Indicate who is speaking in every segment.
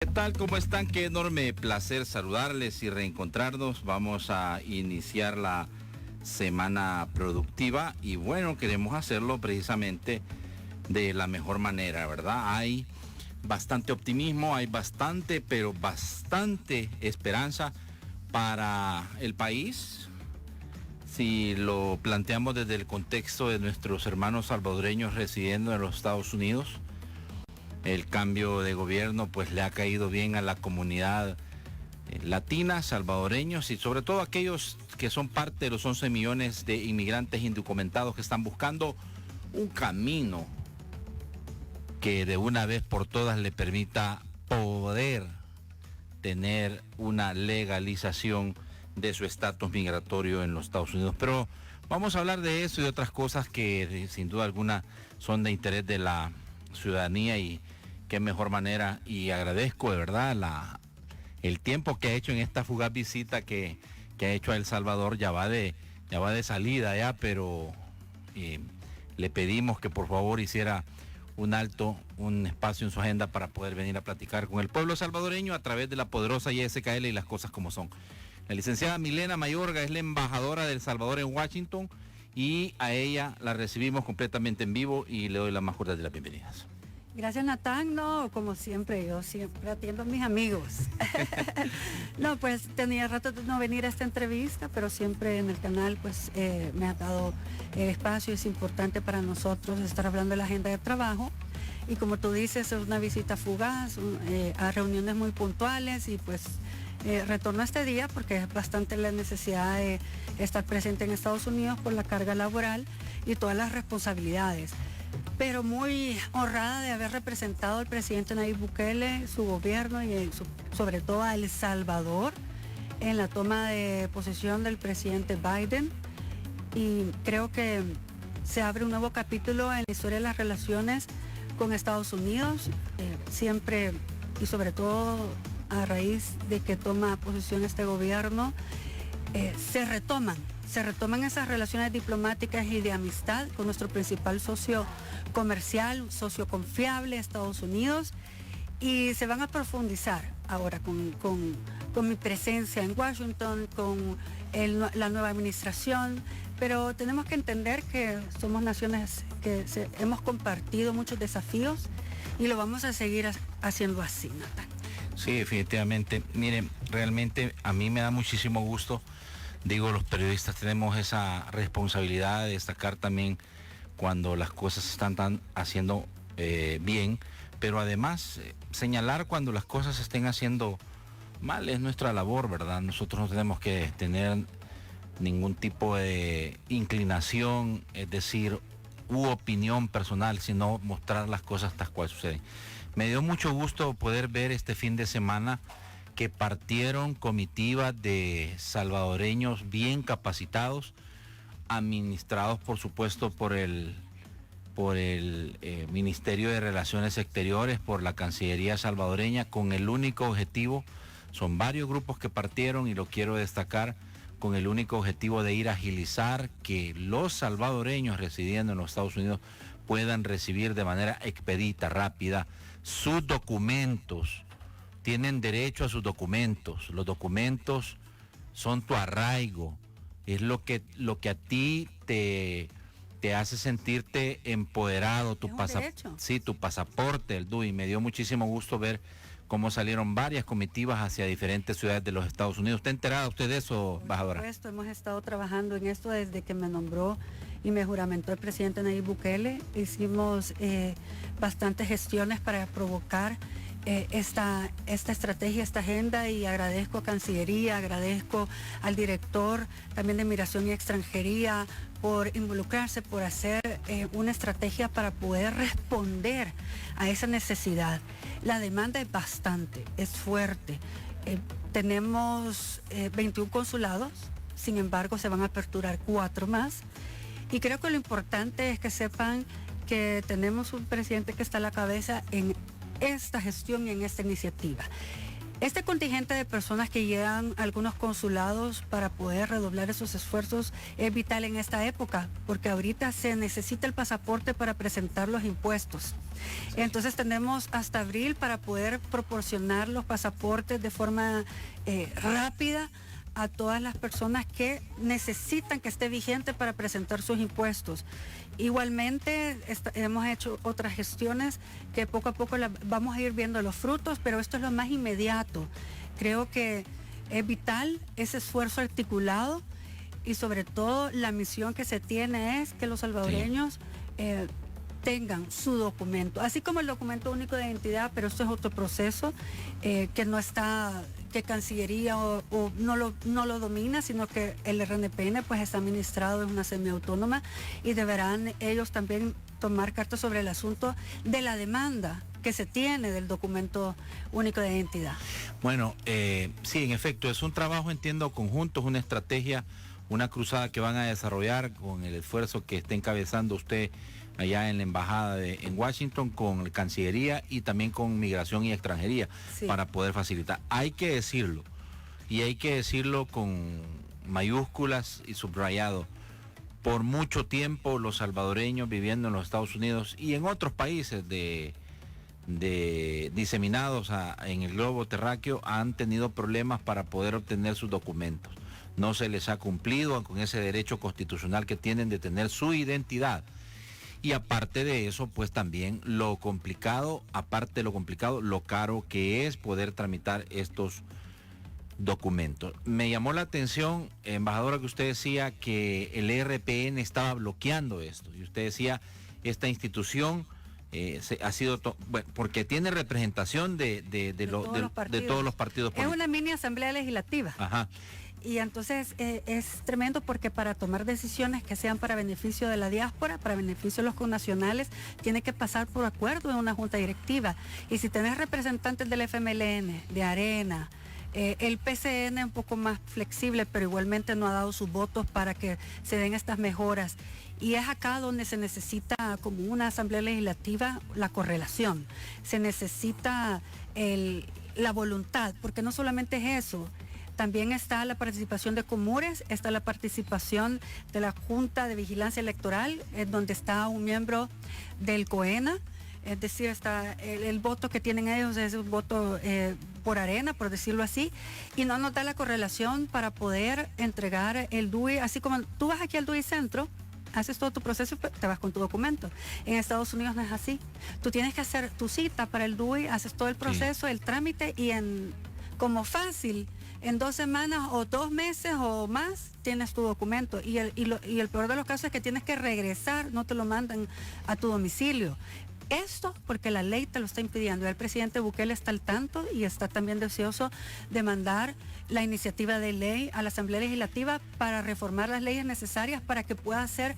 Speaker 1: ¿Qué tal? ¿Cómo están? Qué enorme placer saludarles y reencontrarnos. Vamos a iniciar la semana productiva y bueno, queremos hacerlo precisamente de la mejor manera, ¿verdad? Hay bastante optimismo, hay bastante, pero bastante esperanza para el país. Si lo planteamos desde el contexto de nuestros hermanos salvadoreños residiendo en los Estados Unidos, el cambio de gobierno pues le ha caído bien a la comunidad latina, salvadoreños y sobre todo aquellos que son parte de los 11 millones de inmigrantes indocumentados que están buscando un camino que de una vez por todas le permita poder tener una legalización de su estatus migratorio en los Estados Unidos. Pero vamos a hablar de eso y de otras cosas que sin duda alguna son de interés de la ciudadanía y qué mejor manera, y agradezco de verdad el tiempo que ha hecho en esta fugaz visita que ha hecho a El Salvador. Ya va de salida ya, pero le pedimos que por favor hiciera un alto, un espacio en su agenda para poder venir a platicar con el pueblo salvadoreño a través de la poderosa ISKL y las cosas como son. La licenciada Milena Mayorga es la embajadora de El Salvador en Washington y a ella la recibimos completamente en vivo y le doy la más cordial de las bienvenidas.
Speaker 2: Gracias, Natán. No, como siempre, yo siempre atiendo a mis amigos. No, pues tenía rato de no venir a esta entrevista, pero siempre en el canal pues me ha dado espacio. Es importante para nosotros estar hablando de la agenda de trabajo. Y como tú dices, es una visita fugaz, a reuniones muy puntuales y pues retorno a este día porque es bastante la necesidad de estar presente en Estados Unidos por la carga laboral y todas las responsabilidades. Pero muy honrada de haber representado al presidente Nayib Bukele, su gobierno y sobre todo a El Salvador en la toma de posesión del presidente Biden. Y creo que se abre un nuevo capítulo en la historia de las relaciones con Estados Unidos, siempre y sobre todo a raíz de que toma posesión este gobierno, se retoman esas relaciones diplomáticas y de amistad con nuestro principal socio comercial, socio confiable, Estados Unidos, y se van a profundizar ahora con mi presencia en Washington, con la nueva administración, pero tenemos que entender que somos naciones que hemos compartido muchos desafíos y lo vamos a seguir haciendo así, Natán.
Speaker 1: Sí, definitivamente. Miren, realmente a mí me da muchísimo gusto. Digo, los periodistas tenemos esa responsabilidad de destacar también cuando las cosas se están haciendo bien, pero además señalar cuando las cosas se estén haciendo mal es nuestra labor, ¿verdad? Nosotros no tenemos que tener ningún tipo de inclinación, es decir, u opinión personal, sino mostrar las cosas tal cual suceden. Me dio mucho gusto poder ver este fin de semana que partieron comitivas de salvadoreños bien capacitados, administrados por supuesto por el Ministerio de Relaciones Exteriores, por la Cancillería salvadoreña, con el único objetivo, son varios grupos que partieron y lo quiero destacar, con el único objetivo de ir a agilizar que los salvadoreños residiendo en los Estados Unidos puedan recibir de manera expedita, rápida, sus documentos. Tienen derecho a sus documentos. Los documentos son tu arraigo. Es lo que a ti te hace sentirte empoderado. Tu pasaporte, el DUI. Me dio muchísimo gusto ver cómo salieron varias comitivas hacia diferentes ciudades de los Estados Unidos. ¿Está enterada usted de eso, embajadora?
Speaker 2: Por supuesto, hemos estado trabajando en esto desde que me nombró y me juramentó el presidente Nayib Bukele. Hicimos bastantes gestiones para provocar esta estrategia, esta agenda, y agradezco a Cancillería, agradezco al director también de Migración y Extranjería por involucrarse, por hacer una estrategia para poder responder a esa necesidad. La demanda es bastante, es fuerte. Tenemos 21 consulados, sin embargo se van a aperturar 4 más. Y creo que lo importante es que sepan que tenemos un presidente que está a la cabeza en esta gestión y en esta iniciativa. Este contingente de personas que llegan a algunos consulados para poder redoblar esos esfuerzos es vital en esta época, porque ahorita se necesita el pasaporte para presentar los impuestos. Entonces tenemos hasta abril para poder proporcionar los pasaportes de forma rápida a todas las personas que necesitan que esté vigente para presentar sus impuestos. Igualmente hemos hecho otras gestiones que poco a poco vamos a ir viendo los frutos, pero esto es lo más inmediato. Creo que es vital ese esfuerzo articulado y sobre todo la misión que se tiene es que los salvadoreños tengan su documento, así como el documento único de identidad, pero esto es otro proceso que no está, que Cancillería no lo domina, sino que el RNPN pues está administrado, es una semiautónoma y deberán ellos también tomar cartas sobre el asunto de la demanda que se tiene del documento único de identidad.
Speaker 1: Bueno, sí, en efecto, es un trabajo, entiendo, conjunto, es una estrategia, una cruzada que van a desarrollar con el esfuerzo que está encabezando usted allá en la embajada en Washington, con la Cancillería y también con Migración y Extranjería, sí, para poder facilitar. Hay que decirlo, y hay que decirlo con mayúsculas y subrayado. Por mucho tiempo los salvadoreños viviendo en los Estados Unidos y en otros países diseminados en el globo terráqueo han tenido problemas para poder obtener sus documentos. No se les ha cumplido con ese derecho constitucional que tienen de tener su identidad. Y aparte de eso, pues también lo complicado, lo caro que es poder tramitar estos documentos. Me llamó la atención, embajadora, que usted decía que el RPN estaba bloqueando esto. Y usted decía, esta institución ha sido, bueno, porque tiene representación de todos los partidos políticos.
Speaker 2: Es una mini asamblea legislativa.
Speaker 1: Ajá.
Speaker 2: Y entonces es tremendo porque para tomar decisiones que sean para beneficio de la diáspora, para beneficio de los connacionales, tiene que pasar por acuerdo en una junta directiva. Y si tenés representantes del FMLN, de Arena, el PCN un poco más flexible, pero igualmente no ha dado sus votos para que se den estas mejoras. Y es acá donde se necesita, como una asamblea legislativa, la correlación. Se necesita la voluntad, porque no solamente es eso. También está la participación de Comures, está la participación de la Junta de Vigilancia Electoral, donde está un miembro del COENA, es decir, está el voto que tienen ellos es un voto por Arena, por decirlo así, y no nos da la correlación para poder entregar el DUI, así como tú vas aquí al DUI Centro, haces todo tu proceso y te vas con tu documento. En Estados Unidos no es así. Tú tienes que hacer tu cita para el DUI, haces todo el proceso, el trámite y como fácil, en 2 semanas o 2 meses o más tienes tu documento y el peor de los casos es que tienes que regresar, no te lo mandan a tu domicilio. Esto porque la ley te lo está impidiendo. El presidente Bukele está al tanto y está también deseoso de mandar la iniciativa de ley a la Asamblea Legislativa para reformar las leyes necesarias para que pueda ser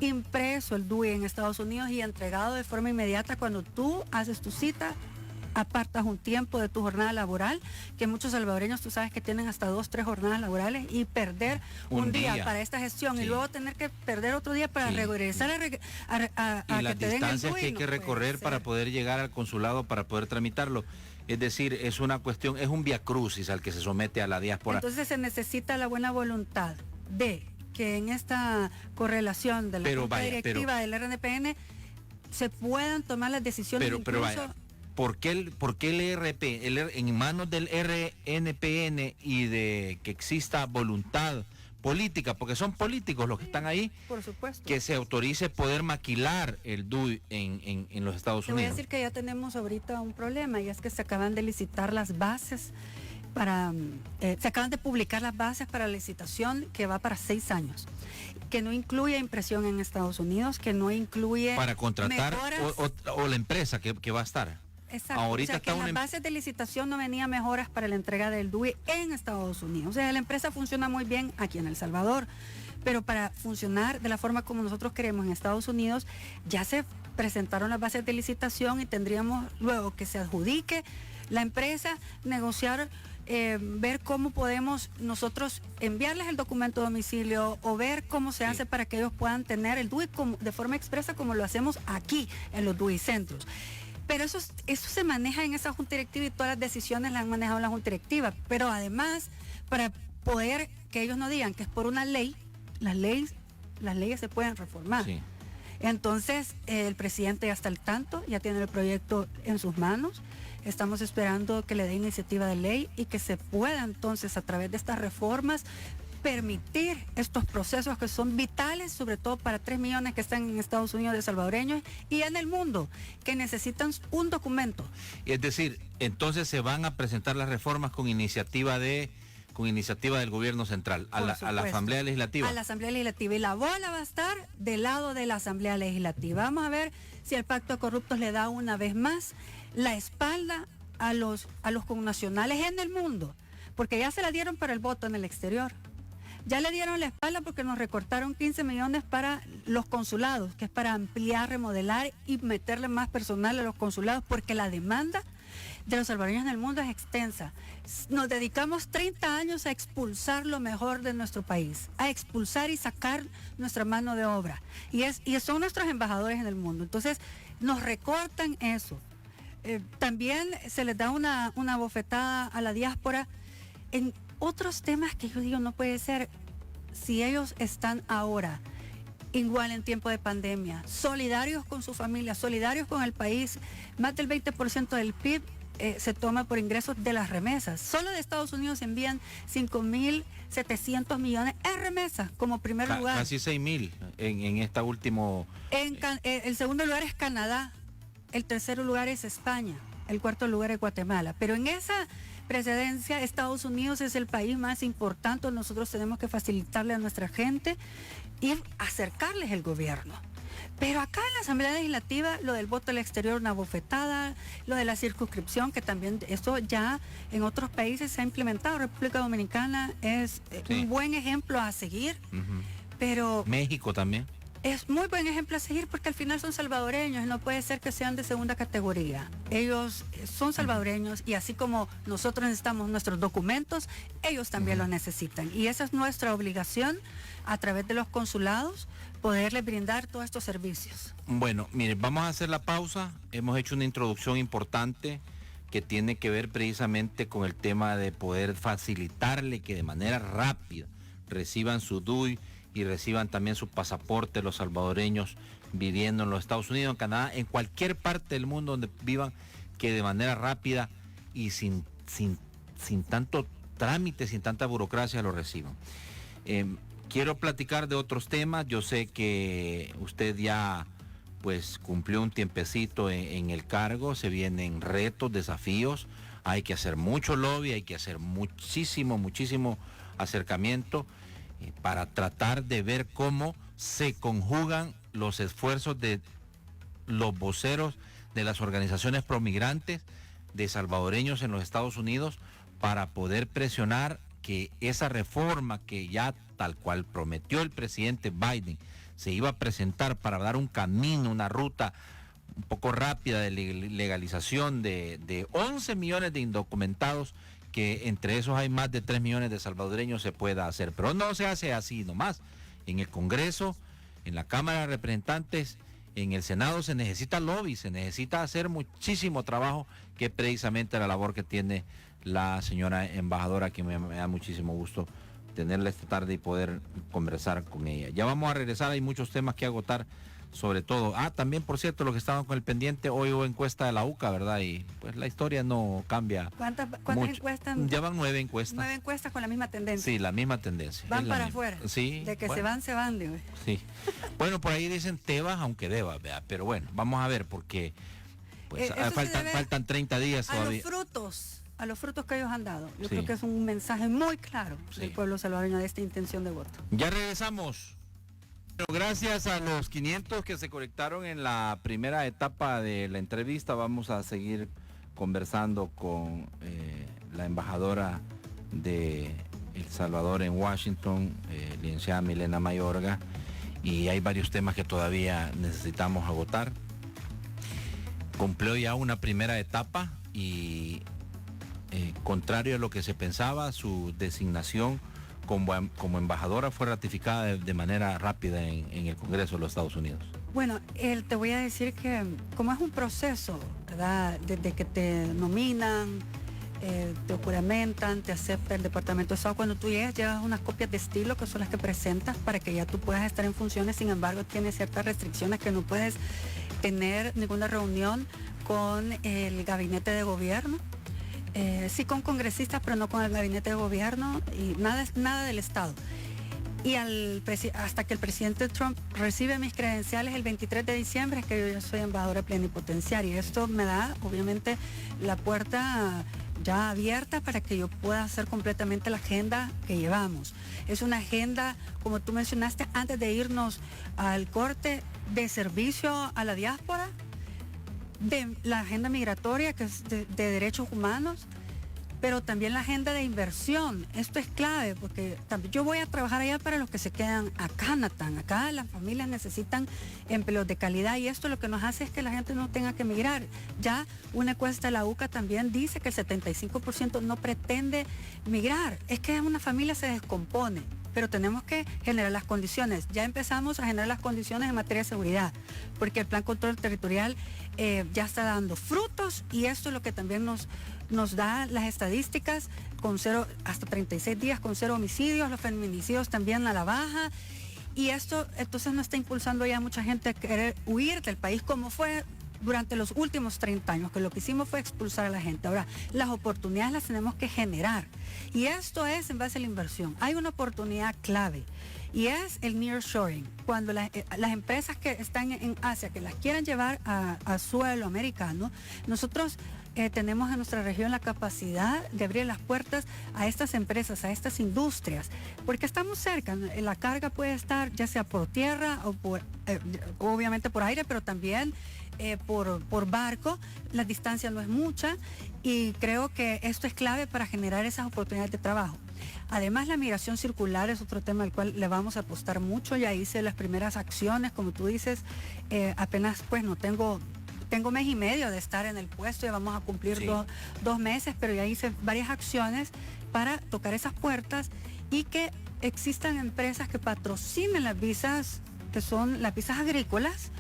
Speaker 2: impreso el DUI en Estados Unidos y entregado de forma inmediata cuando tú haces tu cita, apartas un tiempo de tu jornada laboral, que muchos salvadoreños tú sabes que tienen hasta 2, 3 jornadas laborales, y perder un día para esta gestión, sí, y luego tener que perder otro día para regresar a que te den el DUI,
Speaker 1: que hay que recorrer para poder llegar al consulado, para poder tramitarlo. Es decir, es una cuestión, es un viacrucis al que se somete a la diáspora.
Speaker 2: Entonces se necesita la buena voluntad de que en esta correlación de la junta directiva del RNPN se puedan tomar las decisiones.
Speaker 1: Pero vaya, ¿por qué el en manos del RNPN y de que exista voluntad política, porque son políticos los que están ahí,
Speaker 2: por supuesto,
Speaker 1: que se autorice poder maquilar el DUI en los Estados Unidos?
Speaker 2: Te voy a decir que ya tenemos ahorita un problema, y es que se acaban de licitar las bases se acaban de publicar las bases para la licitación que va para 6 años, que no incluye impresión en Estados Unidos, que no incluye
Speaker 1: para contratar o la empresa que va a estar.
Speaker 2: Exacto. Ahorita, o sea, que en las bases de licitación no venía mejoras para la entrega del DUI en Estados Unidos. O sea, la empresa funciona muy bien aquí en El Salvador, pero para funcionar de la forma como nosotros queremos en Estados Unidos, ya se presentaron las bases de licitación y tendríamos luego que se adjudique la empresa, negociar, ver cómo podemos nosotros enviarles el documento de domicilio o ver cómo se hace para que ellos puedan tener el DUI de forma expresa como lo hacemos aquí en los DUI centros. Pero eso se maneja en esa junta directiva y todas las decisiones las han manejado en la junta directiva. Pero además, para poder que ellos no digan que es por una ley, las leyes se pueden reformar.
Speaker 1: Sí.
Speaker 2: Entonces, el presidente ya está al tanto, ya tiene el proyecto en sus manos. Estamos esperando que le dé iniciativa de ley y que se pueda entonces, a través de estas reformas, permitir estos procesos que son vitales, sobre todo para 3 millones que están en Estados Unidos de salvadoreños y en el mundo, que necesitan un documento.
Speaker 1: Es decir, entonces se van a presentar las reformas con iniciativa del gobierno central, a la Asamblea Legislativa.
Speaker 2: A la Asamblea Legislativa. Y la bola va a estar del lado de la Asamblea Legislativa. Vamos a ver si el Pacto de Corruptos le da una vez más la espalda a los connacionales en el mundo, porque ya se la dieron para el voto en el exterior. Ya le dieron la espalda porque nos recortaron 15 millones para los consulados, que es para ampliar, remodelar y meterle más personal a los consulados, porque la demanda de los salvadoreños en el mundo es extensa. Nos dedicamos 30 años a expulsar lo mejor de nuestro país, a expulsar y sacar nuestra mano de obra. Y son nuestros embajadores en el mundo. Entonces, nos recortan eso. También se les da una bofetada a la diáspora en otros temas que yo digo no puede ser. Si ellos están ahora igual en tiempo de pandemia, solidarios con su familia, solidarios con el país, más del 20% del PIB se toma por ingresos de las remesas. Solo de Estados Unidos envían 5.700 millones en remesas como primer lugar.
Speaker 1: Casi 6.000 en esta último.
Speaker 2: El segundo lugar es Canadá, el tercer lugar es España, el cuarto lugar es Guatemala. Pero en esa precedencia, Estados Unidos es el país más importante. Nosotros tenemos que facilitarle a nuestra gente y acercarles el gobierno. Pero acá en la Asamblea Legislativa, lo del voto al exterior, una bofetada, lo de la circunscripción, que también eso ya en otros países se ha implementado. República Dominicana es un buen ejemplo a seguir, pero
Speaker 1: México también.
Speaker 2: Es muy buen ejemplo a seguir porque al final son salvadoreños y no puede ser que sean de segunda categoría. Ellos son salvadoreños y así como nosotros necesitamos nuestros documentos, ellos también los necesitan. Y esa es nuestra obligación a través de los consulados, poderles brindar todos estos servicios.
Speaker 1: Bueno, mire, vamos a hacer la pausa. Hemos hecho una introducción importante que tiene que ver precisamente con el tema de poder facilitarle que de manera rápida reciban su DUI y reciban también su pasaporte los salvadoreños viviendo en los Estados Unidos, en Canadá, en cualquier parte del mundo donde vivan, que de manera rápida y sin tanto trámite, sin tanta burocracia lo reciban. Quiero platicar de otros temas. Yo sé que usted ya pues cumplió un tiempecito en el cargo, se vienen retos, desafíos, hay que hacer mucho lobby, hay que hacer muchísimo acercamiento para tratar de ver cómo se conjugan los esfuerzos de los voceros de las organizaciones promigrantes de salvadoreños en los Estados Unidos para poder presionar que esa reforma que ya tal cual prometió el presidente Biden se iba a presentar para dar un camino, una ruta un poco rápida de legalización de 11 millones de indocumentados, que entre esos hay más de 3 millones de salvadoreños, se pueda hacer. Pero no se hace así nomás. En el Congreso, en la Cámara de Representantes, en el Senado se necesita lobby, se necesita hacer muchísimo trabajo, que es precisamente la labor que tiene la señora embajadora, que me da muchísimo gusto tenerla esta tarde y poder conversar con ella. Ya vamos a regresar, hay muchos temas que agotar, sobre todo. También, por cierto, los que estaban con el pendiente, hoy hubo encuesta de la UCA, ¿verdad? Y pues la historia no cambia.
Speaker 2: ¿Cuántas encuestas?
Speaker 1: Ya van 9 encuestas.
Speaker 2: 9 encuestas con la misma tendencia.
Speaker 1: Sí, la misma tendencia.
Speaker 2: Van para afuera.
Speaker 1: Sí.
Speaker 2: De que
Speaker 1: bueno,
Speaker 2: se van, digo.
Speaker 1: Sí. Bueno, por ahí dicen te vas aunque debas, ¿verdad? Pero bueno, vamos a ver, porque pues faltan 30 días todavía.
Speaker 2: A los frutos que ellos han dado. Yo
Speaker 1: Sí.
Speaker 2: creo que es un mensaje muy claro
Speaker 1: Sí.
Speaker 2: del pueblo salvadoreño de esta intención de voto.
Speaker 1: Ya regresamos. Bueno, gracias a los 500 que se conectaron en la primera etapa de la entrevista. Vamos a seguir conversando con la embajadora de El Salvador en Washington, licenciada Milena Mayorga, y hay varios temas que todavía necesitamos agotar. Cumplió ya una primera etapa y contrario a lo que se pensaba, su designación como embajadora fue ratificada de manera rápida en el Congreso de los Estados Unidos.
Speaker 2: Bueno, te voy a decir que como es un proceso ¿verdad? Desde que te nominan, te juramentan, te acepta el Departamento de Estado. Cuando tú llevas unas copias de estilo que son las que presentas para que ya tú puedas estar en funciones. Sin embargo, tienes ciertas restricciones, que no puedes tener ninguna reunión con el gabinete de gobierno. Sí con congresistas, pero no con el gabinete de gobierno, y nada del Estado. Y hasta que el presidente Trump recibe mis credenciales el 23 de diciembre, es que yo ya soy embajadora plenipotenciaria. Y esto me da, obviamente, la puerta ya abierta para que yo pueda hacer completamente la agenda que llevamos. Es una agenda, como tú mencionaste, antes de irnos al corte, de servicio a la diáspora, de la agenda migratoria, que es de derechos humanos, pero también la agenda de inversión. Esto es clave, porque yo voy a trabajar allá para los que se quedan acá, Natán. Acá las familias necesitan empleos de calidad, y esto lo que nos hace es que la gente no tenga que emigrar. Ya una encuesta de la UCA también dice que el 75% no pretende migrar. Es que una familia se descompone, pero tenemos que generar las condiciones. Ya empezamos a generar las condiciones en materia de seguridad, porque el Plan Control Territorial ya está dando frutos, y esto es lo que también nos da las estadísticas, con hasta 36 días con 0 homicidios, los feminicidios también a la baja, y esto entonces nos está impulsando ya a mucha gente a querer huir del país, como fue durante los últimos 30 años, que lo que hicimos fue expulsar a la gente. Ahora, las oportunidades las tenemos que generar, y esto es en base a la inversión. Hay una oportunidad clave, y es el nearshoring. Cuando las empresas que están en Asia, que las quieran llevar a suelo americano, nosotros tenemos en nuestra región la capacidad de abrir las puertas a estas empresas, a estas industrias, porque estamos cerca. La carga puede estar ya sea por tierra o obviamente por aire, pero también por barco. La distancia no es mucha, y creo que esto es clave para generar esas oportunidades de trabajo. Además, la migración circular es otro tema al cual le vamos a apostar mucho. Ya hice las primeras acciones, como tú dices, apenas pues no tengo mes y medio de estar en el puesto, ya vamos a cumplir
Speaker 1: sí.
Speaker 2: dos meses, pero ya hice varias acciones para tocar esas puertas y que existan empresas que patrocinen las visas, que son las visas agrícolas,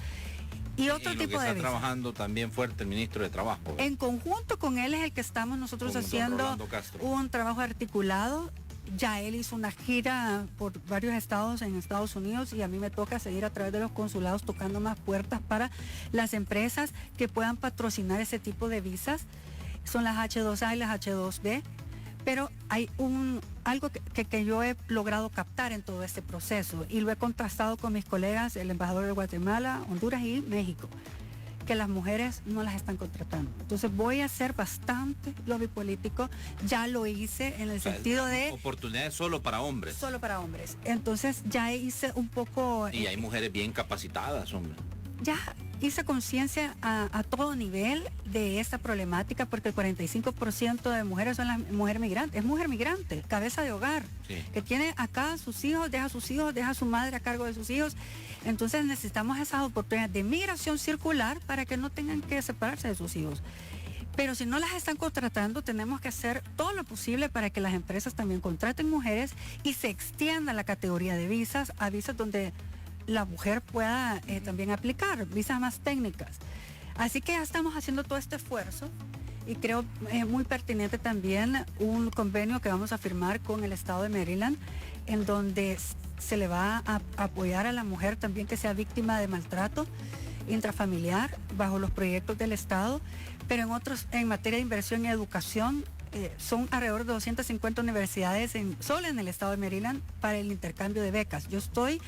Speaker 2: y otro tipo de visas.
Speaker 1: Está trabajando también fuerte el ministro de Trabajo, ¿verdad?
Speaker 2: En conjunto con él es el que estamos nosotros haciendo un trabajo articulado. Ya él hizo una gira por varios estados en Estados Unidos, y a mí me toca seguir a través de los consulados tocando más puertas para las empresas que puedan patrocinar ese tipo de visas. Son las H2A y las H2B, pero hay algo que yo he logrado captar en todo este proceso, y lo he contrastado con mis colegas, el embajador de Guatemala, Honduras y México, que las mujeres no las están contratando. Entonces voy a hacer bastante lobby político. Ya lo hice en el sentido de...
Speaker 1: Oportunidades solo para hombres.
Speaker 2: Solo para hombres. Entonces ya hice un poco...
Speaker 1: Y hay mujeres bien capacitadas, hombre.
Speaker 2: Ya hice conciencia a todo nivel de esta problemática, porque el 45% de mujeres son las mujeres migrantes. Es mujer migrante, cabeza de hogar,
Speaker 1: sí,
Speaker 2: que tiene acá sus hijos, deja a su madre a cargo de sus hijos. Entonces necesitamos esas oportunidades de migración circular para que no tengan que separarse de sus hijos. Pero si no las están contratando, tenemos que hacer todo lo posible para que las empresas también contraten mujeres y se extienda la categoría de visas a visas donde la mujer pueda también aplicar, visas más técnicas. Así que ya estamos haciendo todo este esfuerzo, y creo muy pertinente también un convenio que vamos a firmar con el estado de Maryland, en donde se le va a apoyar a la mujer también que sea víctima de maltrato intrafamiliar bajo los proyectos del estado, pero en materia de inversión y educación son alrededor de 250 universidades solo en el estado de Maryland para el intercambio de becas. Yo estoy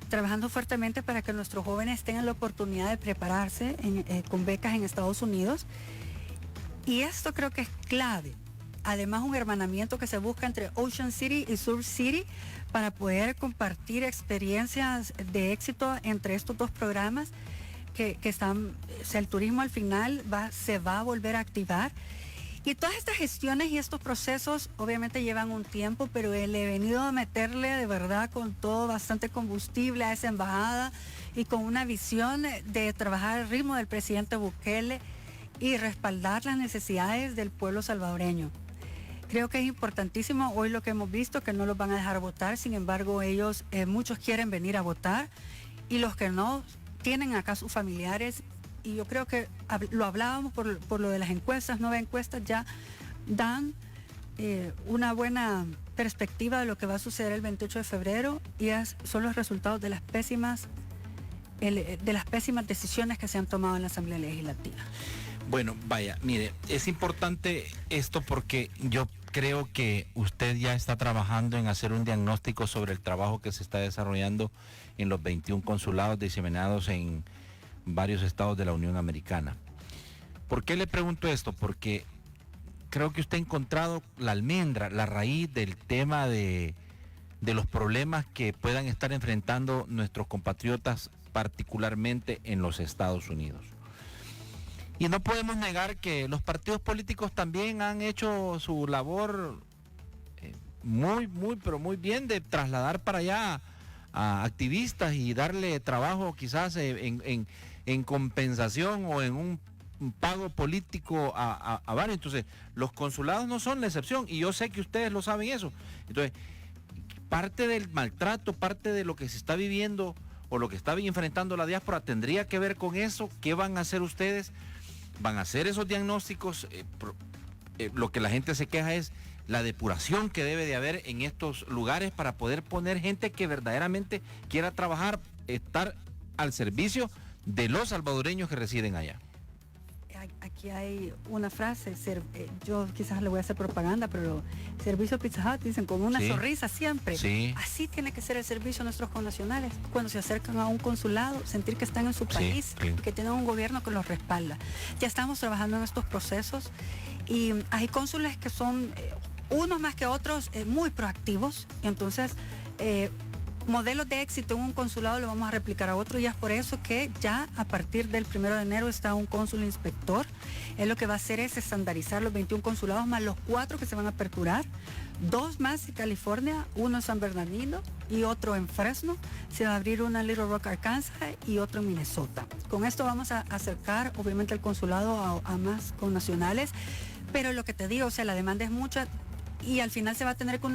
Speaker 2: trabajando fuertemente para que nuestros jóvenes tengan la oportunidad de prepararse con becas en Estados Unidos, y esto creo que es clave. Además, un hermanamiento que se busca entre Ocean City y Surf City para poder compartir experiencias de éxito entre estos dos programas que están, el turismo al final se va a volver a activar. Y todas estas gestiones y estos procesos obviamente llevan un tiempo, pero he venido a meterle de verdad con todo bastante combustible a esa embajada, y con una visión de trabajar al ritmo del presidente Bukele y respaldar las necesidades del pueblo salvadoreño. Creo que es importantísimo hoy lo que hemos visto, que no los van a dejar votar. Sin embargo, muchos quieren venir a votar, y los que no tienen acá sus familiares y yo creo que lo hablábamos por lo de las encuestas, 9 encuestas ya dan una buena perspectiva de lo que va a suceder el 28 de febrero y son los resultados de las pésimas decisiones que se han tomado en la Asamblea Legislativa.
Speaker 1: Bueno, vaya, mire, es importante esto porque yo creo que usted ya está trabajando en hacer un diagnóstico sobre el trabajo que se está desarrollando en los 21 consulados diseminados en varios estados de la Unión Americana. ¿Por qué le pregunto esto? Porque creo que usted ha encontrado la almendra, la raíz del tema de los problemas que puedan estar enfrentando nuestros compatriotas, particularmente en los Estados Unidos. Y no podemos negar que los partidos políticos también han hecho su labor pero muy bien de trasladar para allá a activistas y darle trabajo quizás en compensación o en un pago político a varios. Entonces, los consulados no son la excepción y yo sé que ustedes lo saben eso. Entonces, parte del maltrato, parte de lo que se está viviendo o lo que está enfrentando la diáspora tendría que ver con eso. ¿Qué van a hacer ustedes? Van a hacer esos diagnósticos. Lo que la gente se queja es la depuración que debe de haber en estos lugares para poder poner gente que verdaderamente quiera trabajar, estar al servicio de los salvadoreños que residen allá.
Speaker 2: Aquí hay una frase, yo quizás le voy a hacer propaganda, pero servicio Pizza Hut, dicen, con una sonrisa siempre.
Speaker 1: Sí.
Speaker 2: Así tiene que ser el servicio a nuestros connacionales. Cuando se acercan a un consulado, sentir que están en su país, que tienen un gobierno que los respalda. Ya estamos trabajando en estos procesos y hay cónsules que son, unos más que otros, muy proactivos. Y entonces, modelos de éxito en un consulado lo vamos a replicar a otro y es por eso que ya a partir del 1 de enero está un cónsul inspector. Él lo que va a hacer es estandarizar los 21 consulados más los 4 que se van a aperturar, 2 más en California, uno en San Bernardino y otro en Fresno. Se va a abrir una en Little Rock, Arkansas y otro en Minnesota. Con esto vamos a acercar obviamente el consulado a más connacionales, pero lo que te digo, o sea, la demanda es mucha y al final se va a tener que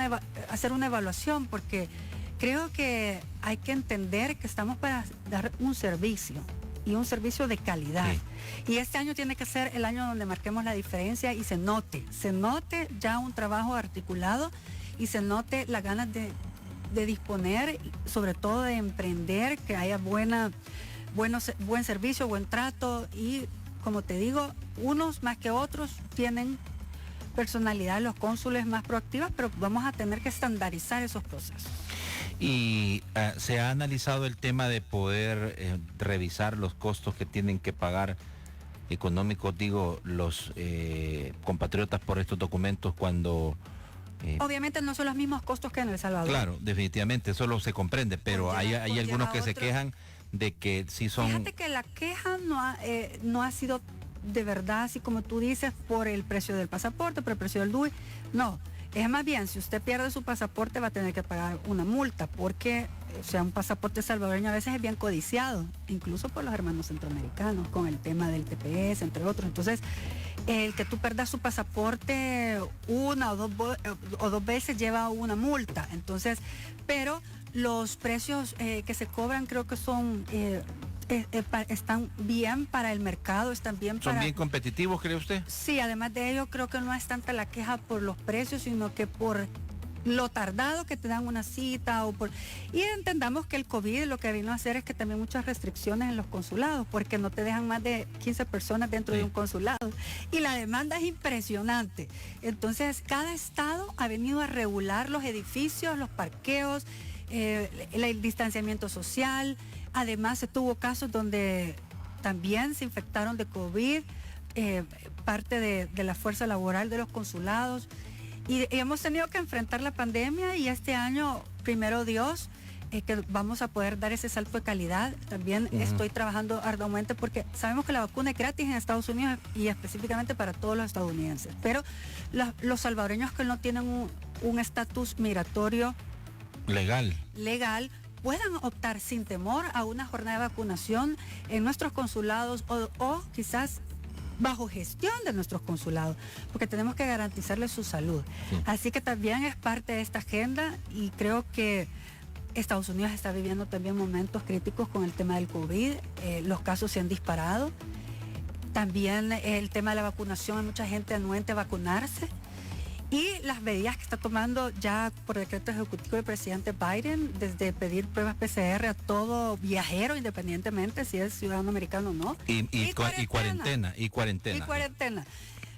Speaker 2: hacer una evaluación porque creo que hay que entender que estamos para dar un servicio y un servicio de calidad. Sí. Y este año tiene que ser el año donde marquemos la diferencia y se note ya un trabajo articulado y se note las ganas de disponer, sobre todo de emprender, que haya buen servicio, buen trato y, como te digo, unos más que otros tienen personalidad, los cónsules más proactivas, pero vamos a tener que estandarizar esos procesos.
Speaker 1: Y se ha analizado el tema de poder revisar los costos que tienen que pagar económicos, digo, los compatriotas por estos documentos cuando...
Speaker 2: Obviamente no son los mismos costos que en El Salvador.
Speaker 1: Claro, definitivamente, eso lo se comprende, pero hay algunos que se quejan de que sí son...
Speaker 2: Fíjate que la queja no ha sido de verdad, así como tú dices, por el precio del pasaporte, por el precio del DUI, no. Es más bien, si usted pierde su pasaporte va a tener que pagar una multa, porque, o sea, un pasaporte salvadoreño a veces es bien codiciado, incluso por los hermanos centroamericanos, con el tema del TPS, entre otros. Entonces, el que tú perdas su pasaporte una o dos veces lleva una multa. Entonces, pero los precios que se cobran creo que son... están bien para el mercado, están bien para...
Speaker 1: ¿Son bien competitivos, cree usted?
Speaker 2: Sí, además de ello creo que no es tanta la queja por los precios, sino que por lo tardado que te dan una cita y entendamos que el COVID lo que vino a hacer es que también muchas restricciones en los consulados, porque no te dejan más de 15 personas dentro de un consulado y la demanda es impresionante. Entonces, cada estado ha venido a regular los edificios, los parqueos, el distanciamiento social. Además, se tuvo casos donde también se infectaron de COVID, parte de la fuerza laboral de los consulados. Y hemos tenido que enfrentar la pandemia y este año, primero Dios, que vamos a poder dar ese salto de calidad. También estoy trabajando arduamente porque sabemos que la vacuna es gratis en Estados Unidos y específicamente para todos los estadounidenses. Pero los salvadoreños que no tienen un estatus migratorio
Speaker 1: legal
Speaker 2: puedan optar sin temor a una jornada de vacunación en nuestros consulados o quizás bajo gestión de nuestros consulados, porque tenemos que garantizarles su salud. Sí. Así que también es parte de esta agenda y creo que Estados Unidos está viviendo también momentos críticos con el tema del COVID. Los casos se han disparado. También el tema de la vacunación, hay mucha gente anuente a vacunarse. Y las medidas que está tomando ya por decreto ejecutivo el presidente Biden, desde pedir pruebas PCR a todo viajero, independientemente si es ciudadano americano o no.
Speaker 1: Y cuarentena.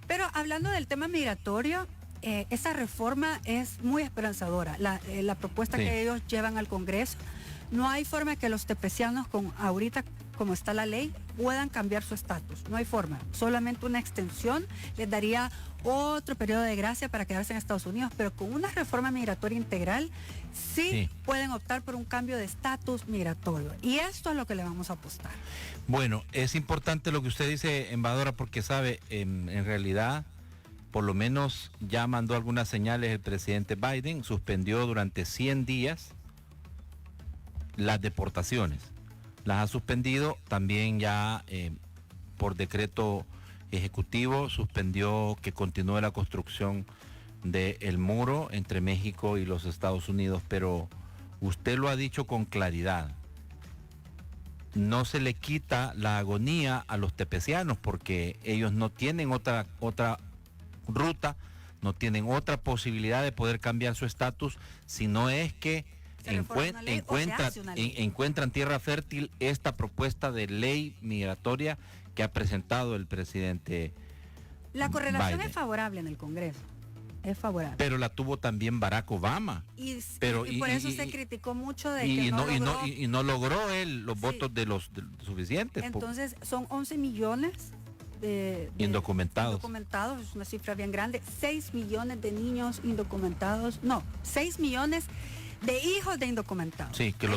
Speaker 2: Pero hablando del tema migratorio, esa reforma es muy esperanzadora. La propuesta que ellos llevan al Congreso, no hay forma que los tepecianos, ahorita como está la ley, puedan cambiar su estatus. No hay forma. Solamente una extensión les daría otro periodo de gracia para quedarse en Estados Unidos, pero con una reforma migratoria integral sí pueden optar por un cambio de estatus migratorio. Y esto es lo que le vamos a apostar.
Speaker 1: Bueno, es importante lo que usted dice, embajadora, porque sabe, en realidad, por lo menos ya mandó algunas señales el presidente Biden, suspendió durante 100 días las deportaciones. Las ha suspendido, también ya por decreto ejecutivo suspendió que continúe la construcción del muro entre México y los Estados Unidos, pero usted lo ha dicho con claridad, no se le quita la agonía a los tepecianos porque ellos no tienen otra ruta, no tienen otra posibilidad de poder cambiar su estatus, si no es que encuentran tierra fértil esta propuesta de ley migratoria que ha presentado el presidente
Speaker 2: La correlación
Speaker 1: Biden.
Speaker 2: Es favorable en el Congreso, es favorable.
Speaker 1: Pero la tuvo también Barack Obama.
Speaker 2: Y por eso se criticó mucho de que
Speaker 1: no logró él los votos de los suficientes.
Speaker 2: Entonces son 11 millones de
Speaker 1: indocumentados.
Speaker 2: Es una cifra bien grande. 6 millones de niños indocumentados. No, 6 millones de hijos de indocumentados.
Speaker 1: Sí, que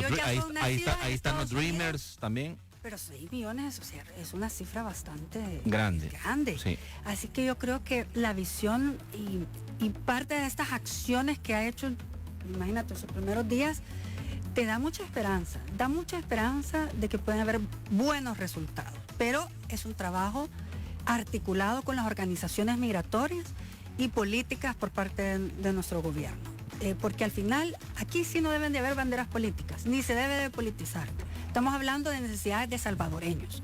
Speaker 1: ahí están los Dreamers también.
Speaker 2: Pero 6 millones, o sea, es una cifra bastante
Speaker 1: grande.
Speaker 2: Sí. Así que yo creo que la visión y parte de estas acciones que ha hecho, imagínate, sus primeros días, te da mucha esperanza de que pueden haber buenos resultados. Pero es un trabajo articulado con las organizaciones migratorias y políticas por parte de nuestro gobierno. Porque al final, aquí sí no deben de haber banderas políticas, ni se debe de politizar. Estamos hablando de necesidades de salvadoreños.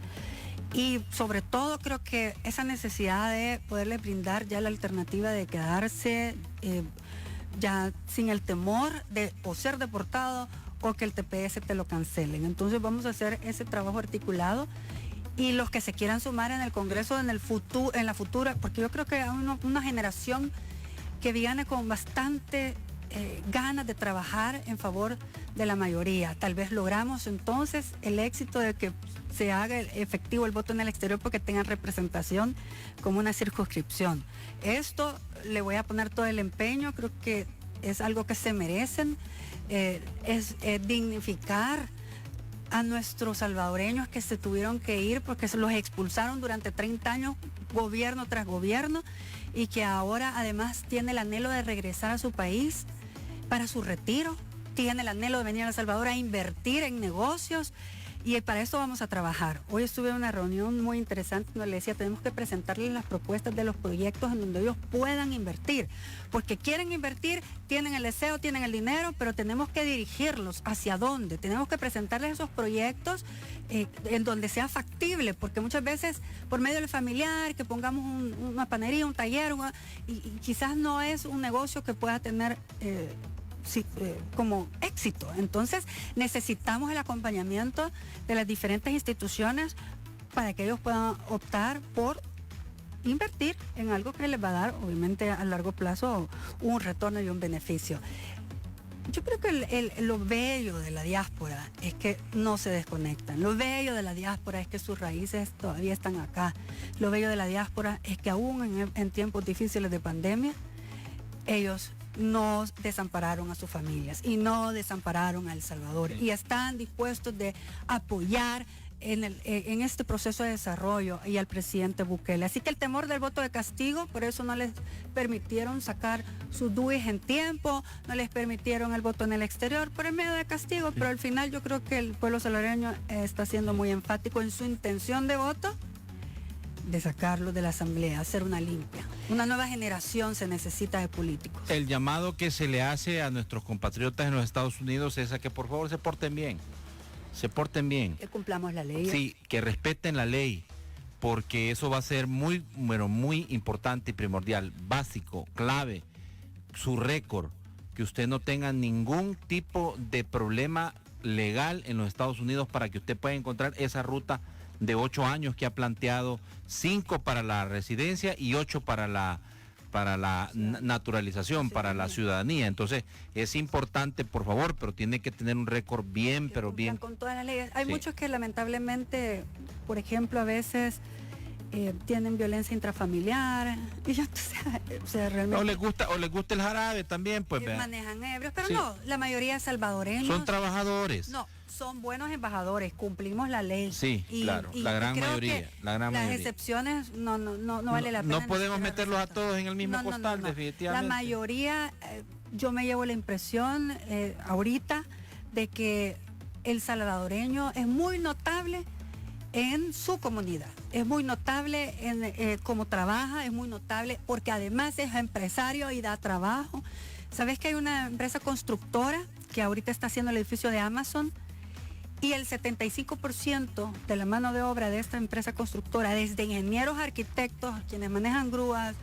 Speaker 2: Y sobre todo creo que esa necesidad de poderle brindar ya la alternativa de quedarse ya sin el temor de o ser deportado o que el TPS te lo cancelen. Entonces vamos a hacer ese trabajo articulado y los que se quieran sumar en el Congreso en la futura, porque yo creo que hay una generación que viene con bastante ganas de trabajar en favor de la mayoría. Tal vez logramos entonces el éxito de que se haga efectivo el voto en el exterior porque tengan representación como una circunscripción. Esto le voy a poner todo el empeño, creo que es algo que se merecen, es dignificar a nuestros salvadoreños que se tuvieron que ir porque se los expulsaron durante 30 años, gobierno tras gobierno, y que ahora además tiene el anhelo de regresar a su país para su retiro, tiene el anhelo de venir a El Salvador a invertir en negocios, y para eso vamos a trabajar. Hoy estuve en una reunión muy interesante donde le decía, tenemos que presentarles las propuestas de los proyectos en donde ellos puedan invertir, porque quieren invertir, tienen el deseo, tienen el dinero, pero tenemos que dirigirlos hacia dónde, tenemos que presentarles esos proyectos en donde sea factible, porque muchas veces por medio del familiar, que pongamos una panería, un taller, y quizás no es un negocio que pueda tener como éxito. Entonces necesitamos el acompañamiento de las diferentes instituciones para que ellos puedan optar por invertir en algo que les va a dar, obviamente a largo plazo, un retorno y un beneficio. Yo creo que lo bello de la diáspora es que no se desconectan. Lo bello de la diáspora es que sus raíces todavía están acá. Lo bello de la diáspora es que aún en tiempos difíciles de pandemia, ellos no desampararon a sus familias y no desampararon a El Salvador y están dispuestos de apoyar en este proceso de desarrollo y al presidente Bukele. Así que el temor del voto de castigo, por eso no les permitieron sacar sus DUIs en tiempo, no les permitieron el voto en el exterior por el medio de castigo, pero al final yo creo que el pueblo salvadoreño está siendo muy enfático en su intención de voto de sacarlo de la asamblea, hacer una limpia. Una nueva generación se necesita de políticos.
Speaker 1: El llamado que se le hace a nuestros compatriotas en los Estados Unidos es a que por favor se porten bien. Se porten bien.
Speaker 2: Que cumplamos la ley.
Speaker 1: Sí, que respeten la ley, porque eso va a ser muy, bueno, muy importante y primordial, básico, clave, su récord, que usted no tenga ningún tipo de problema legal en los Estados Unidos para que usted pueda encontrar esa ruta de 8 años que ha planteado, 5 para la residencia y 8 para la naturalización, para la ciudadanía. Entonces es importante, por favor, pero tiene que tener un récord bien, pero bien.
Speaker 2: Con todas las leyes. Hay muchos que lamentablemente, por ejemplo, a veces tienen violencia intrafamiliar y ya, o sea, realmente
Speaker 1: o les gusta el jarabe también, pues
Speaker 2: manejan ebrios, pero no, la mayoría salvadoreños
Speaker 1: son trabajadores.
Speaker 2: No, son buenos embajadores, cumplimos la ley.
Speaker 1: Sí, claro, la gran mayoría. Las
Speaker 2: excepciones no vale la pena.
Speaker 1: No podemos meterlos a todos en el mismo costal, definitivamente.
Speaker 2: La mayoría, yo me llevo la impresión ahorita de que el salvadoreño es muy notable en su comunidad, es muy notable en cómo trabaja, es muy notable porque además es empresario y da trabajo. ¿Sabes que hay una empresa constructora que ahorita está haciendo el edificio de Amazon? Y el 75% de la mano de obra de esta empresa constructora, desde ingenieros, arquitectos, quienes manejan grúas,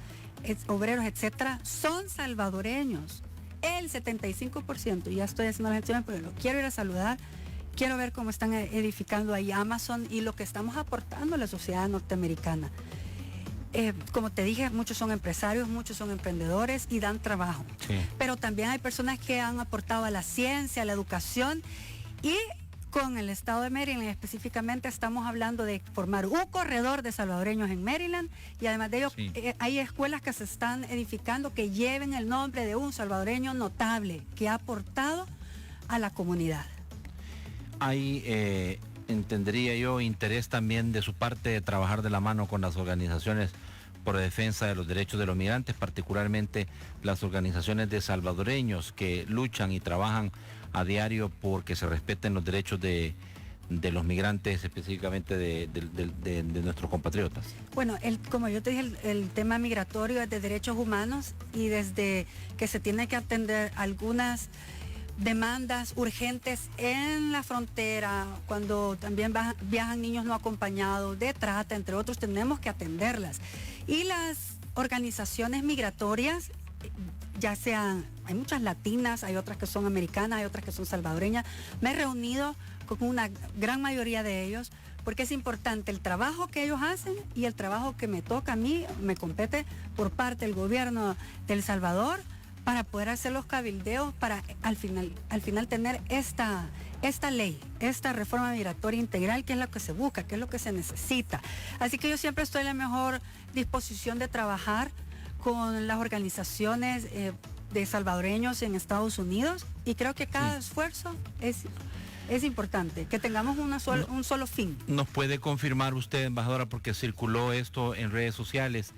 Speaker 2: obreros, etcétera, son salvadoreños. El 75%, y ya estoy haciendo las gestiones, pero lo quiero ir a saludar. Quiero ver cómo están edificando ahí Amazon y lo que estamos aportando a la sociedad norteamericana. Como te dije, muchos son empresarios, muchos son emprendedores y dan trabajo. Sí. Pero también hay personas que han aportado a la ciencia, a la educación, y con el estado de Maryland específicamente estamos hablando de formar un corredor de salvadoreños en Maryland, y además de ello hay escuelas que se están edificando que lleven el nombre de un salvadoreño notable que ha aportado a la comunidad.
Speaker 1: Hay, entendería yo, interés también de su parte de trabajar de la mano con las organizaciones por defensa de los derechos de los migrantes, particularmente las organizaciones de salvadoreños que luchan y trabajan a diario porque se respeten los derechos de los migrantes, específicamente de nuestros compatriotas.
Speaker 2: Bueno, como yo te dije, el tema migratorio es de derechos humanos, y desde que se tiene que atender algunas demandas urgentes en la frontera, cuando también viajan niños no acompañados, de trata, entre otros, tenemos que atenderlas. Y las organizaciones migratorias, ya sean, hay muchas latinas, hay otras que son americanas, hay otras que son salvadoreñas. Me he reunido con una gran mayoría de ellos porque es importante el trabajo que ellos hacen y el trabajo que me toca a mí, me compete por parte del gobierno de El Salvador, para poder hacer los cabildeos, para al final tener esta ley, esta reforma migratoria integral, que es lo que se busca, que es lo que se necesita. Así que yo siempre estoy en la mejor disposición de trabajar con las organizaciones de salvadoreños en Estados Unidos, y creo que cada esfuerzo es importante, que tengamos un solo fin.
Speaker 1: ¿Nos puede confirmar usted, embajadora, porque circuló esto en redes sociales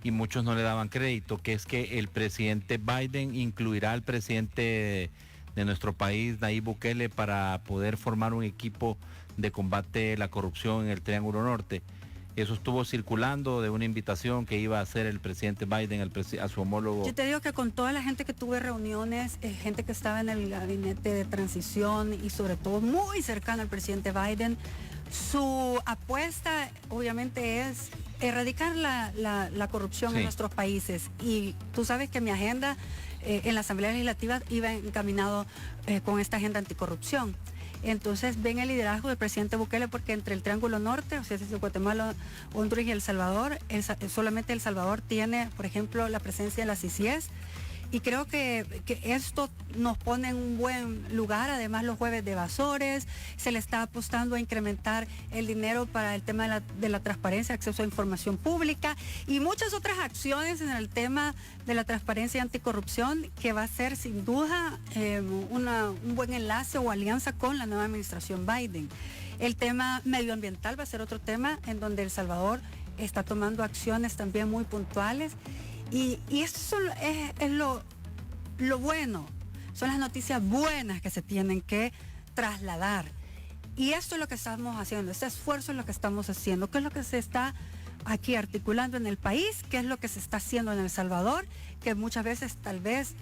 Speaker 1: y muchos no le daban crédito, que es que el presidente Biden incluirá al presidente de nuestro país, Nayib Bukele, para poder formar un equipo de combate a la corrupción en el Triángulo Norte? Eso estuvo circulando de una invitación que iba a hacer el presidente Biden a su homólogo.
Speaker 2: Yo te digo que con toda la gente que tuve reuniones, gente que estaba en el gabinete de transición y sobre todo muy cercano al presidente Biden, su apuesta obviamente es erradicar la corrupción en nuestros países. Y tú sabes que mi agenda en la Asamblea Legislativa iba encaminado con esta agenda anticorrupción. Entonces ven el liderazgo del presidente Bukele, porque entre el Triángulo Norte, o sea, es Guatemala, Honduras y El Salvador, solamente El Salvador tiene, por ejemplo, la presencia de la CICIES, y creo que esto nos pone en un buen lugar. Además, los jueves de evasores, se le está apostando a incrementar el dinero para el tema de la transparencia, acceso a información pública y muchas otras acciones en el tema de la transparencia y anticorrupción, que va a ser sin duda un buen enlace o alianza con la nueva administración Biden. El tema medioambiental va a ser otro tema en donde El Salvador está tomando acciones también muy puntuales. Y eso es lo bueno, son las noticias buenas que se tienen que trasladar. Y esto es lo que estamos haciendo, este esfuerzo es lo que estamos haciendo. ¿Qué es lo que se está aquí articulando en el país, qué es lo que se está haciendo en El Salvador, que muchas veces tal vez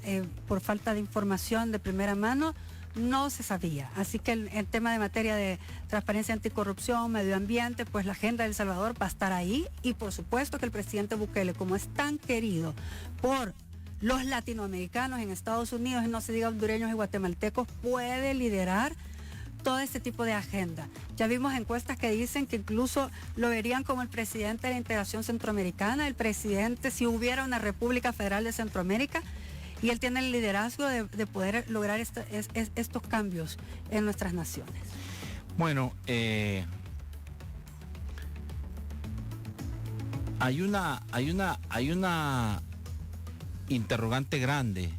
Speaker 2: por falta de información de primera mano no se sabía. Así que el tema de materia de transparencia, anticorrupción, medio ambiente, pues la agenda de El Salvador va a estar ahí, y por supuesto que el presidente Bukele, como es tan querido por los latinoamericanos en Estados Unidos, y no se diga hondureños y guatemaltecos, puede liderar todo este tipo de agenda. Ya vimos encuestas que dicen que incluso lo verían como el presidente de la integración centroamericana, el presidente si hubiera una República Federal de Centroamérica, y él tiene el liderazgo de poder lograr estos cambios en nuestras naciones.
Speaker 1: Bueno, hay una interrogante grande,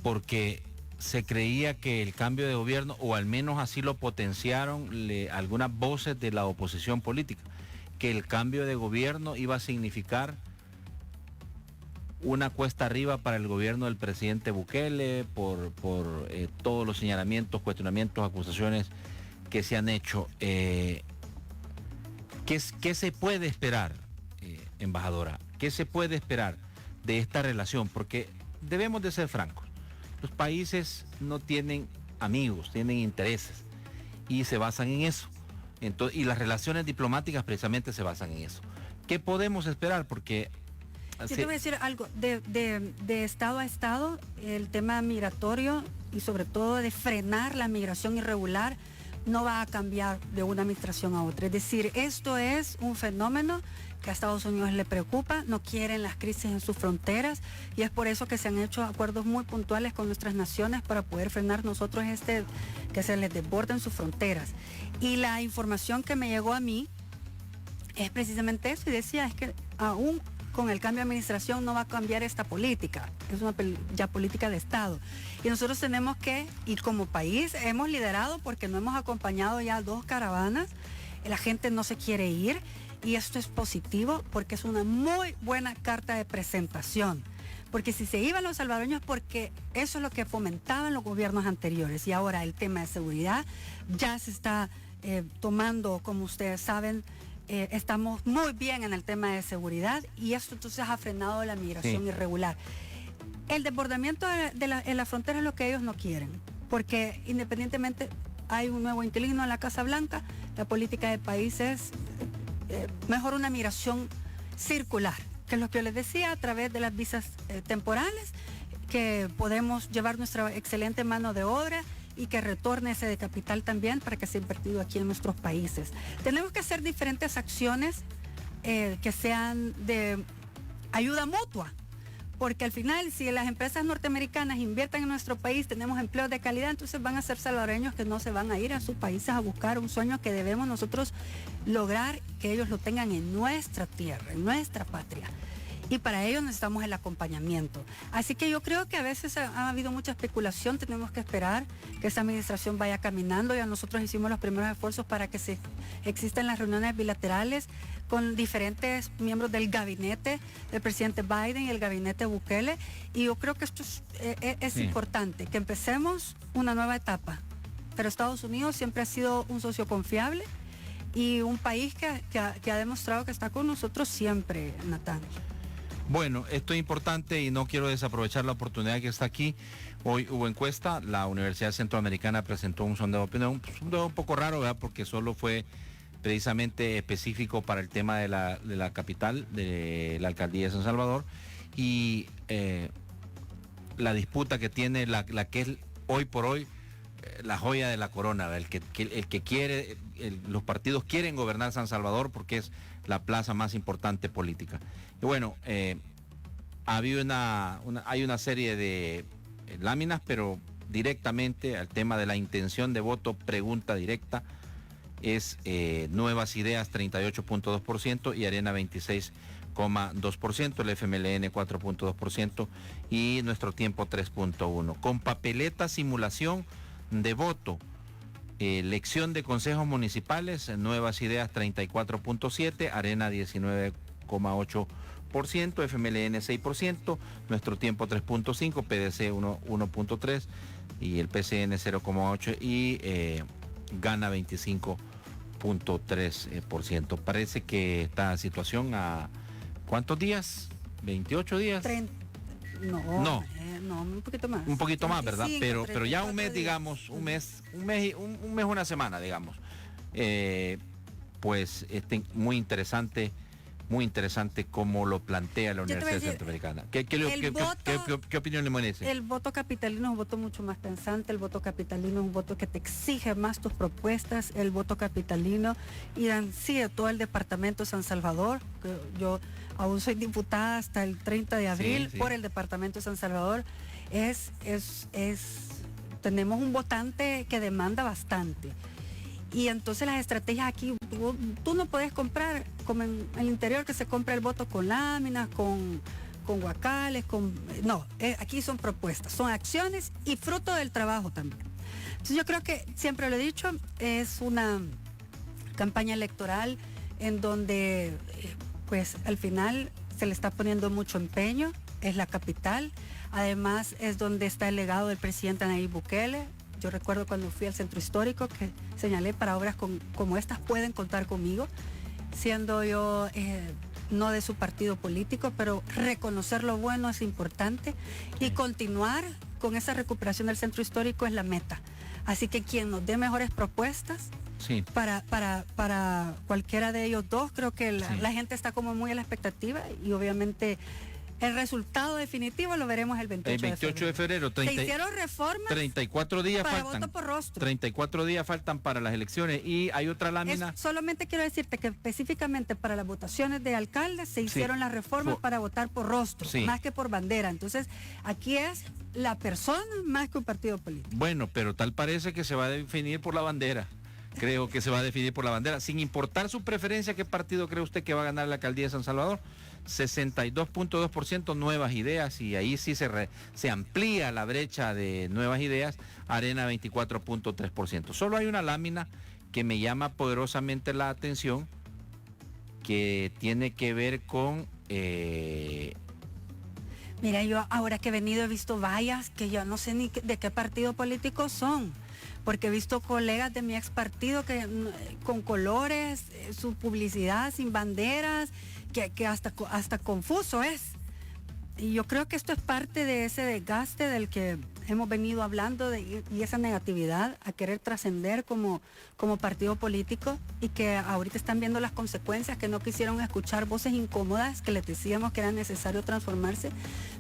Speaker 1: porque se creía que el cambio de gobierno, o al menos así lo potenciaron algunas voces de la oposición política, que el cambio de gobierno iba a significar una cuesta arriba para el gobierno del presidente Bukele por todos los señalamientos, cuestionamientos, acusaciones que se han hecho. ¿Qué se puede esperar, embajadora? ¿Qué se puede esperar de esta relación? Porque debemos de ser francos. Los países no tienen amigos, tienen intereses, y se basan en eso. Entonces, y las relaciones diplomáticas precisamente se basan en eso. ¿Qué podemos esperar? Porque
Speaker 2: yo te voy a decir algo, de estado a estado, el tema migratorio y sobre todo de frenar la migración irregular no va a cambiar de una administración a otra. Es decir, esto es un fenómeno que a Estados Unidos le preocupa, no quieren las crisis en sus fronteras, y es por eso que se han hecho acuerdos muy puntuales con nuestras naciones para poder frenar nosotros que se les desborden sus fronteras. Y la información que me llegó a mí es precisamente eso, y decía, es que aún con el cambio de administración no va a cambiar esta política, es una ya política de Estado. Y nosotros tenemos que, y como país hemos liderado porque no hemos acompañado ya 2 caravanas, la gente no se quiere ir, y esto es positivo porque es una muy buena carta de presentación. Porque si se iban los salvadoreños, porque eso es lo que fomentaban los gobiernos anteriores, y ahora el tema de seguridad ya se está tomando, como ustedes saben, estamos muy bien en el tema de seguridad, y esto entonces ha frenado la migración irregular. El desbordamiento en la frontera es lo que ellos no quieren, porque independientemente hay un nuevo inquilino en la Casa Blanca, la política del país es mejor una migración circular, que es lo que yo les decía, a través de las visas temporales, que podemos llevar nuestra excelente mano de obra y que retorne ese de capital también para que sea invertido aquí en nuestros países. Tenemos que hacer diferentes acciones que sean de ayuda mutua, porque al final, si las empresas norteamericanas invierten en nuestro país, tenemos empleos de calidad, entonces van a ser salvadoreños que no se van a ir a sus países a buscar un sueño que debemos nosotros lograr, que ellos lo tengan en nuestra tierra, en nuestra patria. Y para ello necesitamos el acompañamiento. Así que yo creo que a veces ha habido mucha especulación, tenemos que esperar que esta administración vaya caminando. Ya nosotros hicimos los primeros esfuerzos para que existan las reuniones bilaterales con diferentes miembros del gabinete del presidente Biden y el gabinete Bukele, y yo creo que esto es importante, que empecemos una nueva etapa. Pero Estados Unidos siempre ha sido un socio confiable y un país que ha demostrado que está con nosotros siempre, Natán.
Speaker 1: Bueno, esto es importante y no quiero desaprovechar la oportunidad que está aquí. Hoy hubo encuesta, la Universidad Centroamericana presentó un sondeo de opinión, un sondeo un poco raro, ¿verdad? Porque solo fue precisamente específico para el tema de la capital, de la alcaldía de San Salvador, y la disputa que tiene la que es hoy por hoy la joya de la corona, ¿verdad? El que quiere, los partidos quieren gobernar San Salvador porque es la plaza más importante política. Y bueno, hay una serie de láminas, pero directamente al tema de la intención de voto, pregunta directa, es Nuevas Ideas 38.2% y Arena 26.2%, el FMLN 4.2% y Nuestro Tiempo 3.1%. Con papeleta simulación de voto, elección de consejos municipales, Nuevas Ideas 34.7%, Arena 19.8%, FMLN 6%, Nuestro Tiempo 3.5%, PDC 1.3% y el PCN 0.8% y gana 25%. 0.3%. Parece que esta situación a ¿cuántos días? ¿28 días?
Speaker 2: No, un poquito más.
Speaker 1: Un poquito más, ¿verdad?
Speaker 2: 25,
Speaker 1: Pero ya un mes,
Speaker 2: 34
Speaker 1: digamos, un mes, una semana, digamos. Pues muy interesante cómo lo plantea la Universidad Centroamericana. ¿Qué opinión le merece?
Speaker 2: El voto capitalino es un voto mucho más pensante, el voto capitalino es un voto que te exige más tus propuestas, el voto capitalino y sí, todo el departamento de San Salvador, que yo aún soy diputada hasta el 30 de abril por el departamento de San Salvador, tenemos un votante que demanda bastante. Y entonces las estrategias aquí, tú no puedes comprar, como en el interior que se compra el voto con láminas, con guacales, no, aquí son propuestas, son acciones y fruto del trabajo también. Entonces yo creo que, siempre lo he dicho, es una campaña electoral en donde pues al final se le está poniendo mucho empeño, es la capital, además es donde está el legado del presidente Nayib Bukele. Yo recuerdo cuando fui al centro histórico que señalé, para obras como estas pueden contar conmigo, siendo yo no de su partido político, pero reconocer lo bueno es importante y continuar con esa recuperación del centro histórico es la meta. Así que quien nos dé mejores propuestas para cualquiera de ellos dos, creo que la gente está como muy a la expectativa y obviamente el resultado definitivo lo veremos el 28 de febrero.
Speaker 1: Se
Speaker 2: hicieron reformas
Speaker 1: 34 días
Speaker 2: para
Speaker 1: faltan.
Speaker 2: voto por rostro.
Speaker 1: 34 días faltan para las elecciones y hay otra lámina.
Speaker 2: Solamente quiero decirte que específicamente para las votaciones de alcaldes se hicieron las reformas para votar por rostro, más que por bandera. Entonces, aquí es la persona más que un partido político.
Speaker 1: Bueno, pero tal parece que se va a definir por la bandera. Creo que se va a definir por la bandera, sin importar su preferencia. ¿Qué partido cree usted que va a ganar la alcaldía de San Salvador? 62.2% nuevas ideas, y ahí sí se amplía la brecha de nuevas ideas. Arena 24.3%. Solo hay una lámina que me llama poderosamente la atención, que tiene que ver con...
Speaker 2: Mira, yo ahora que he venido he visto vallas que yo no sé ni de qué partido político son, porque he visto colegas de mi ex partido que con colores, su publicidad sin banderas, que hasta confuso es. Y yo creo que esto es parte de ese desgaste del que hemos venido hablando y esa negatividad a querer trascender como partido político, y que ahorita están viendo las consecuencias, que no quisieron escuchar voces incómodas que les decíamos que era necesario transformarse,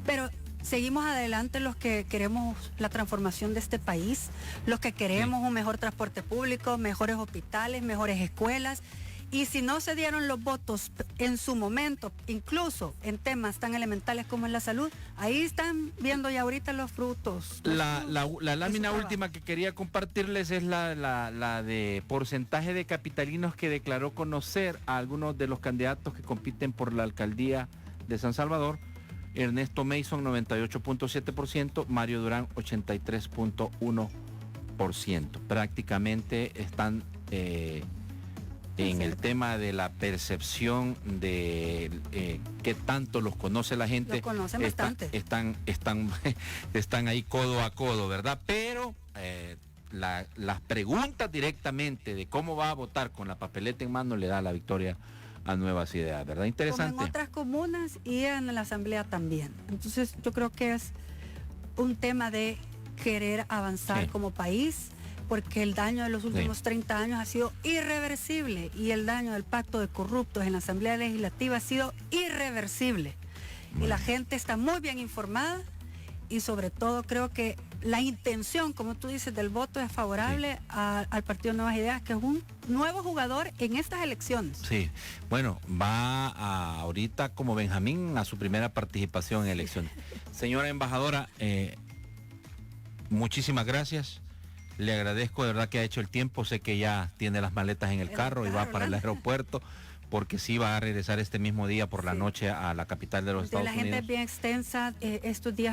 Speaker 2: pero seguimos adelante los que queremos la transformación de este país, los que queremos un mejor transporte público, mejores hospitales, mejores escuelas. Y si no se dieron los votos en su momento, incluso en temas tan elementales como en la salud, ahí están viendo ya ahorita los frutos.
Speaker 1: La lámina última que quería compartirles es la de porcentaje de capitalinos que declaró conocer a algunos de los candidatos que compiten por la alcaldía de San Salvador. Ernesto Mason 98.7%, Mario Durán 83.1%. Prácticamente están... en el tema de la percepción de qué tanto los conoce la gente.
Speaker 2: Los conocen bastante.
Speaker 1: Están ahí codo a codo, ¿verdad? Pero las preguntas directamente de cómo va a votar con la papeleta en mano le da la victoria a Nuevas Ideas, ¿verdad? Interesante.
Speaker 2: Como en otras comunas y en la asamblea también. Entonces yo creo que es un tema de querer avanzar como país, porque el daño de los últimos 30 años ha sido irreversible, y el daño del pacto de corruptos en la Asamblea Legislativa ha sido irreversible. Y la gente está muy bien informada, y sobre todo creo que la intención, como tú dices, del voto es favorable al Partido Nuevas Ideas, que es un nuevo jugador en estas elecciones.
Speaker 1: Sí, bueno, va ahorita como Benjamín a su primera participación en elecciones. Señora embajadora, muchísimas gracias. Le agradezco de verdad que ha hecho el tiempo. Sé que ya tiene las maletas en el carro y va para el aeropuerto, porque sí va a regresar este mismo día por la noche a la capital de los Estados Unidos.
Speaker 2: La gente es bien extensa estos días.